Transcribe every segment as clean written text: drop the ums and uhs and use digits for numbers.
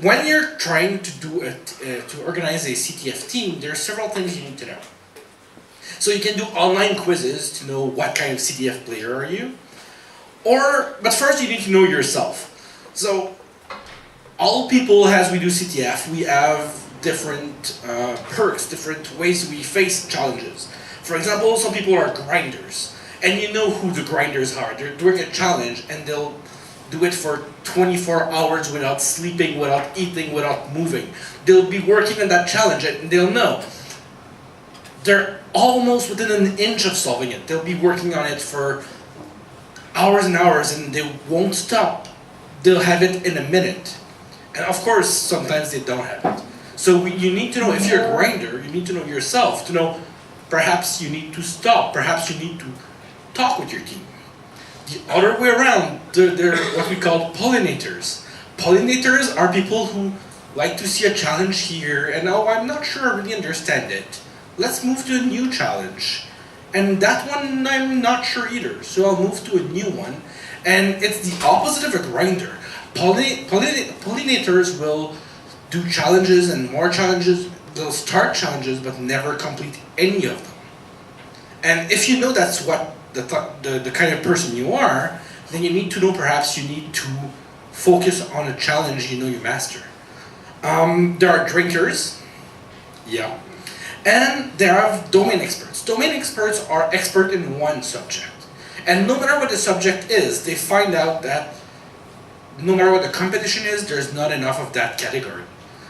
When you're trying to to organize a CTF team, there are several things you need to know. So you can do online quizzes to know what kind of CTF player are you. But first you need to know yourself. So all people, as we do CTF, we have different perks, different ways we face challenges. For example, some people are grinders, and you know who the grinders are. They're doing a challenge and they'll do it for 24 hours without sleeping, without eating, without moving. They'll be working on that challenge and they'll know. They're almost within an inch of solving it. They'll be working on it for hours and hours and they won't stop. They'll have it in a minute. And of course, sometimes they don't have it. So you need to know, if you're a grinder, you need to know yourself, to know perhaps you need to stop, perhaps you need to talk with your team. The other way around, they're what we call pollinators. Pollinators are people who like to see a challenge here, and oh, I'm not sure I really understand it. Let's move to a new challenge. And that one, I'm not sure either, so I'll move to a new one. And it's the opposite of a grinder. Pollinators will do challenges and more challenges. They'll start challenges, but never complete any of them. And if you know that's what the kind of person you are, then you need to know perhaps you need to focus on a challenge you know you master. There are drinkers, yeah, and there are domain experts. Domain experts are expert in one subject. And no matter what the subject is, they find out that no matter what the competition is, there's not enough of that category.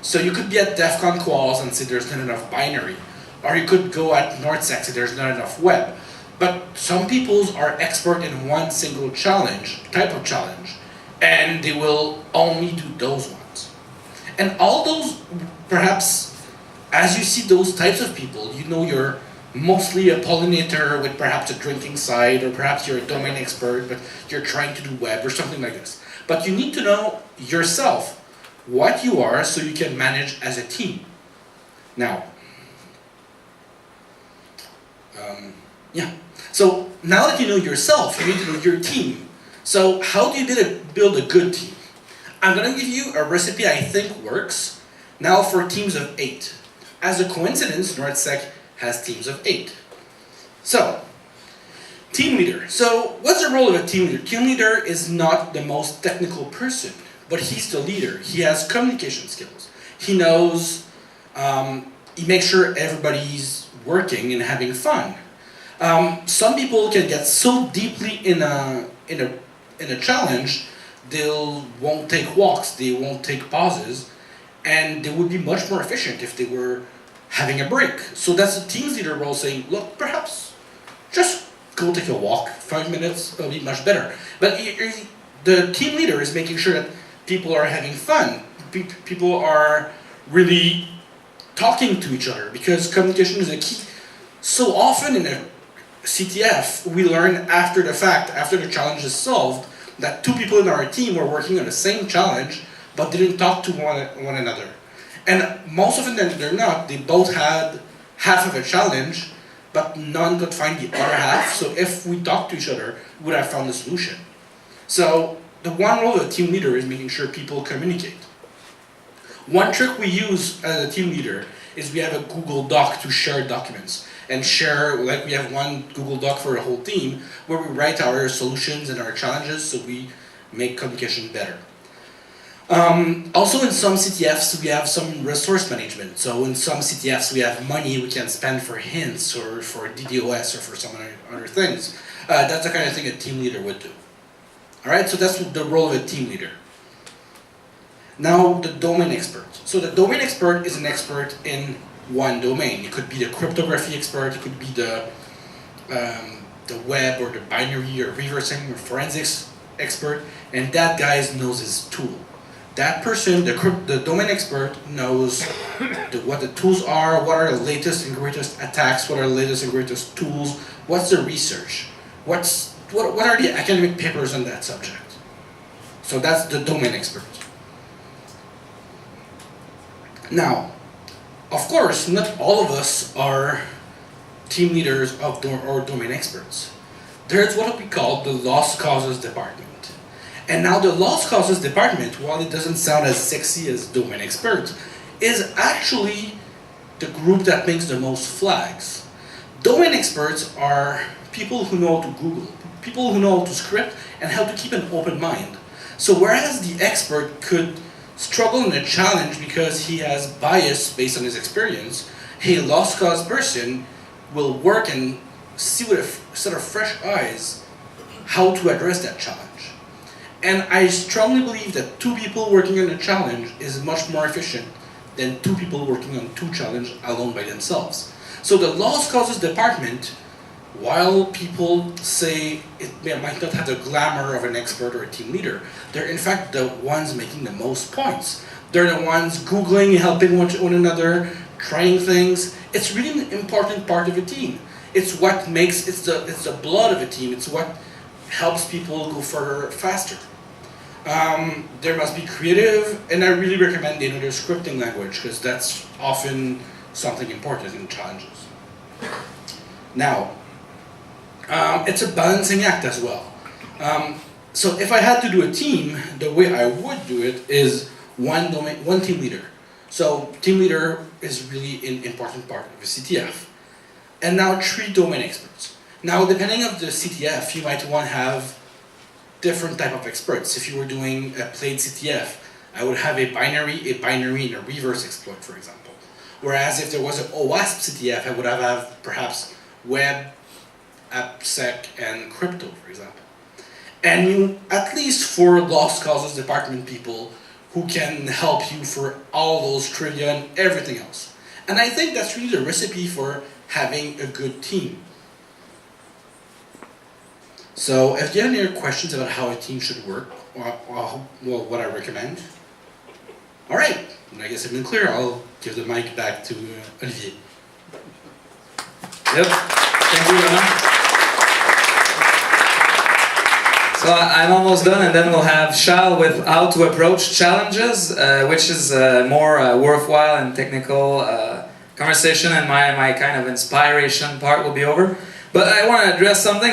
So you could be at DEF CON Quals and say there's not enough binary, or you could go at NorthSec and say there's not enough web. But some people are expert in one single type of challenge, and they will only do those ones. And all those, perhaps, as you see those types of people, you know you're mostly a pollinator with perhaps a drinking side, or perhaps you're a domain expert, but you're trying to do web or something like this. But you need to know yourself what you are so you can manage as a team. Now, so now that you know yourself, you need to know your team. So how do you build a good team? I'm going to give you a recipe I think works now for teams of 8. As a coincidence, NorthSec has teams of 8. So, team leader. So what's the role of a team leader? Team leader is not the most technical person, but he's the leader. He has communication skills. He knows, he makes sure everybody's working and having fun. Some people can get so deeply in a challenge, they won't take walks, they won't take pauses, and they would be much more efficient if they were having a break. So that's the team leader role, saying, look, perhaps just go take a walk, 5 minutes, it'll be much better. But the team leader is making sure that people are having fun, people are really talking to each other, because communication is a key. So often in a CTF, we learn after the fact, after the challenge is solved, that 2 people in our team were working on the same challenge, but didn't talk to one another. And most often than they're not, they both had half of a challenge, but none could find the other half. So if we talked to each other, we would have found a solution. So the one role of a team leader is making sure people communicate. One trick we use as a team leader is we have a Google Doc to share documents. And share, like we have one Google Doc for a whole team, where we write our solutions and our challenges so we make communication better. Also in some CTFs we have some resource management. So in some CTFs we have money we can spend for hints or for DDoS or for some other things. That's the kind of thing a team leader would do. Alright, so that's the role of a team leader. Now the domain expert. So the domain expert is an expert in one domain. It could be the cryptography expert, it could be the web or the binary or reversing or forensics expert, and that guy knows his tool. That person, the domain expert, knows what the tools are, what are the latest and greatest attacks, what are the latest and greatest tools, what's the research, what are the academic papers on that subject. So that's the domain expert. Now, of course, not all of us are team leaders or domain experts. There's what we call the lost causes department. And now the lost causes department, while it doesn't sound as sexy as domain expert, is actually the group that makes the most flags. Domain experts are people who know how to Google, people who know how to script, and how to keep an open mind. So whereas the expert could struggle in a challenge because he has bias based on his experience, a lost cause person will work and see with a set of fresh eyes how to address that challenge. And I strongly believe that 2 people working on a challenge is much more efficient than 2 people working on 2 challenges alone by themselves. So the lost causes department, while people say it might not have the glamour of an expert or a team leader, they're in fact the ones making the most points. They're the ones Googling, helping one another, trying things. It's really an important part of a team. It's what makes, it's the blood of a team. It's what helps people go further faster. There must be creative, and I really recommend they know their scripting language, because that's often something important in challenges. Now, it's a balancing act as well. So if I had to do a team, the way I would do it is one team leader. So team leader is really an important part of a CTF. And now 3 domain experts. Now, depending on the CTF, you might want to have different type of experts. If you were doing a played CTF, I would have a binary, and a reverse exploit, for example. Whereas if there was an OWASP CTF, I would have perhaps WebApp Sec and crypto, for example. And you, at least 4 lost causes department people who can help you for all those trivia and everything else. And I think that's really the recipe for having a good team. So if you have any questions about how a team should work, or what I recommend, all right, I guess I've been clear. I'll give the mic back to Olivier. Yep, thank you, Anna. So I'm almost done, and then we'll have Charles with how to approach challenges, which is more worthwhile and technical conversation, and my kind of inspiration part will be over. But I want to address something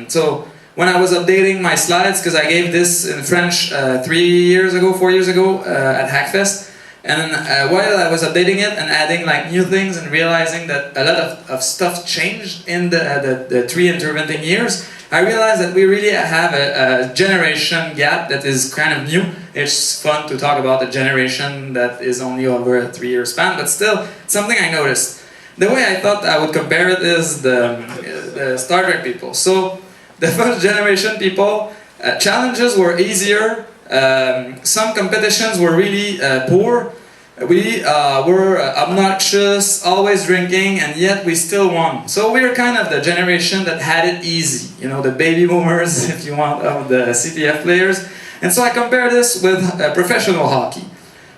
so when I was updating my slides, because I gave this in French 4 years ago at Hackfest, and while I was updating it and adding like new things and realizing that a lot of stuff changed in the 3 intervening years, I realized that we really have a generation gap that is kind of new. It's fun to talk about a generation that is only over a 3-year span, but still, it's something I noticed. The way I thought I would compare it is the Star Trek people. So, the first generation people, challenges were easier, some competitions were really poor, we were obnoxious, always drinking, and yet we still won. So we're kind of the generation that had it easy, you know, the baby boomers, if you want, of the CTF players. And so I compare this with professional hockey.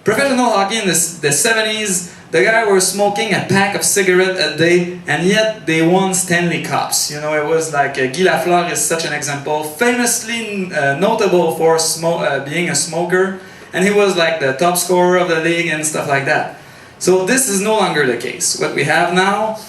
Professional hockey in the 70s, the guy was smoking a pack of cigarettes a day, and yet they won Stanley Cups. You know, it was like Guy Lafleur is such an example, famously notable for being a smoker, and he was like the top scorer of the league and stuff like that. So this is no longer the case. What we have now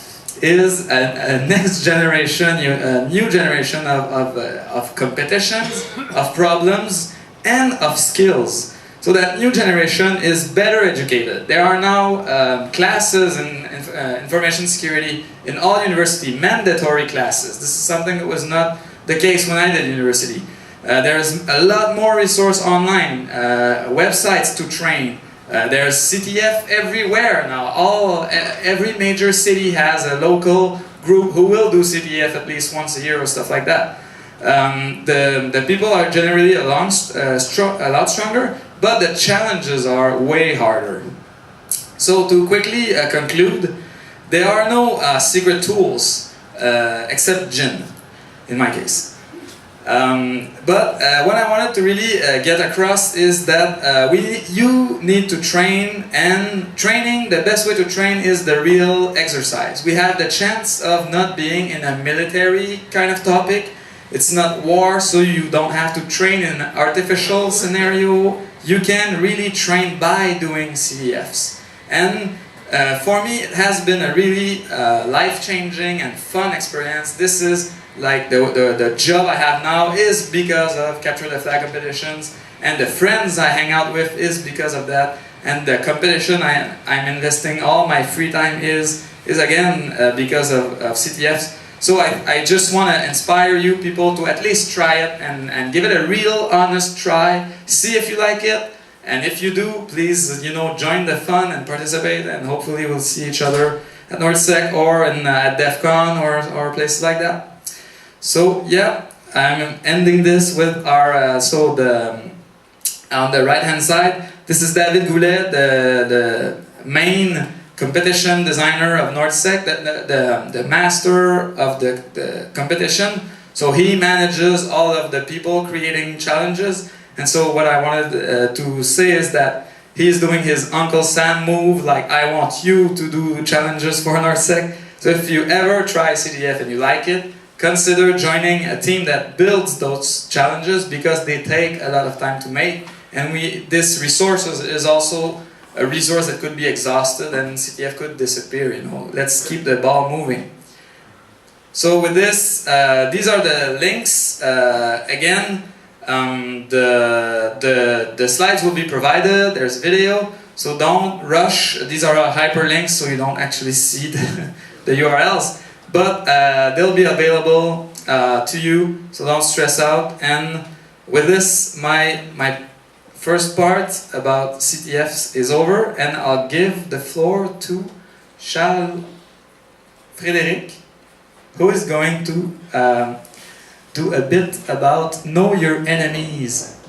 is a next generation, a new generation of competitions, of problems, and of skills. So that new generation is better educated. There are now classes in information security in all university, mandatory classes. This is something that was not the case when I did university. There's a lot more resource online, websites to train. There's CTF everywhere now. Every major city has a local group who will do CTF at least once a year or stuff like that. The people are generally a lot stronger, but the challenges are way harder. So to quickly conclude, there are no secret tools except gin, in my case. But what I wanted to really get across is that you need to train, and training, the best way to train is the real exercise. We have the chance of not being in a military kind of topic. It's not war, so you don't have to train in an artificial scenario. You can really train by doing CTFs. And for me, it has been a really life-changing and fun experience. This is like the job I have now is because of Capture the Flag competitions, and the friends I hang out with is because of that, and the competition I'm investing all my free time is again because of CTFs. So I just want to inspire you people to at least try it and give it a real honest try, see if you like it, and if you do, please, you know, join the fun and participate, and hopefully we'll see each other at NorthSec or at DEF CON or places like that. So yeah, I'm ending this with our, on the right hand side, this is David Goulet, the main competition designer of NorthSec, the master of the competition. So he manages all of the people creating challenges. And so what I wanted to say is that he's doing his Uncle Sam move, like I want you to do challenges for NorthSec. So if you ever try CTF and you like it, consider joining a team that builds those challenges, because they take a lot of time to make. And this resource is also a resource that could be exhausted and CTF could disappear, you know. Let's keep the ball moving. So with this, these are the links. Again, the slides will be provided, there's video, so don't rush. These are hyperlinks, so you don't actually see the URLs, but they'll be available to you, so don't stress out. And with this, my first part about CTFs is over, and I'll give the floor to Frédéric, who is going to do a bit about Know Your Enemies.